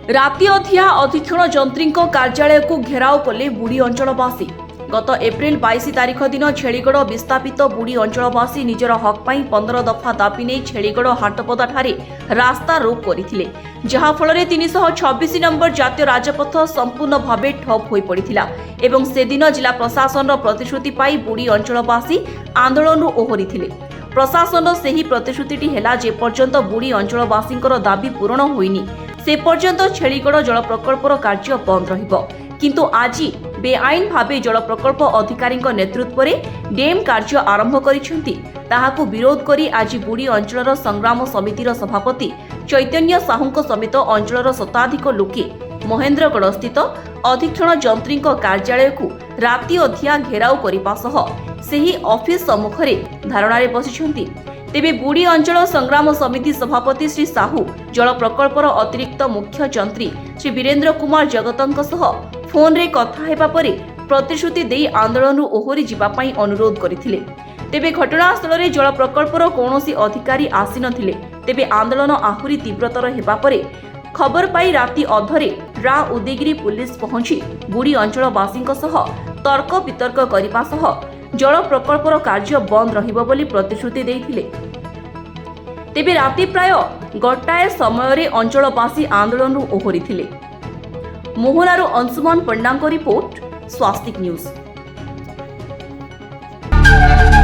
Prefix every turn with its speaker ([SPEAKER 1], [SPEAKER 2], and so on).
[SPEAKER 1] राति अधिया अधीक्षण जंत्री कार्यालय को घेराव कले बुड़ी अंचलवासी। गत एप्रिल 22 तारिख दिन छेलीगढ़ विस्थापित बुड़ी अंचलवासी निजर हक पाई 15 दफा दाबी नहीं छेलीगढ़ हाटपदा ठारे रास्ता रोक करथिले, जहा फल 326 नंबर जातीय राजपथ संपूर्ण भावे ठप होई पड़िथिला एवं से दिन जिला प्रशासन प्रतिश्रुति पाई बुड़ी अंचलवासी आंदोलन ओहरिथिले। प्रशासन सेही प्रतिश्रुतिटी हेला जे पर्यंत बुड़ी अंचलवासींकर दाबी पूरण होइनी से पर्यंत छेलीगढ़ जल प्रकल्पर कार्य बंद रहिबो। किंतु आज बेआईन भावे जल प्रकल्प अधिकारी नेतृत्व में डेम कार्य आरंभ करिसेंती। ताहाकु विरोध करी आज बुड़ी अंचलर संग्राम समितिर सभापति चैतन्य साहूंक समेत अंचलर शताधिक लोके महेंद्रगढ़ स्थित अधीक्षण जंत्री कार्यालय को राति अधिया घेराव करने सह सेही ऑफिस सम्मुखरे धारणारे बसिछंती। तेबे बुड़ी अंचल संग्राम समिति सभापति श्री साहू जल प्रकल्पर अतिरिक्त मुख्य जंत्री श्री वीरेंद्र कुमार जगतंक सह फोन रे कथा हेबा परे प्रतिश्रुति देई आंदोलन ओहरी जिबा पई अनुरोध करथिले। तेबे घटनास्थल रे जल प्रकल्पर कौनसी अधिकारी आसी नथिले। तेबे आंदोलन आहुरी तीव्रतर हेबा परे खबर पाई राति अधरे रा उदयगिरी पुलिस पहुंची बुड़ी अंचलवासींक सह तर्क वितर्क करिबा सह जल प्रकल्पर कार्य बंद रहिबो बोली प्रतिश्रुति देइथिले। तेबे राति प्राय गोटाए समय अंचलवासी आंदोलन ओहरिथिले। मोहनारू अंशुमान पंडांक रिपोर्ट, स्वास्तिक न्यूज।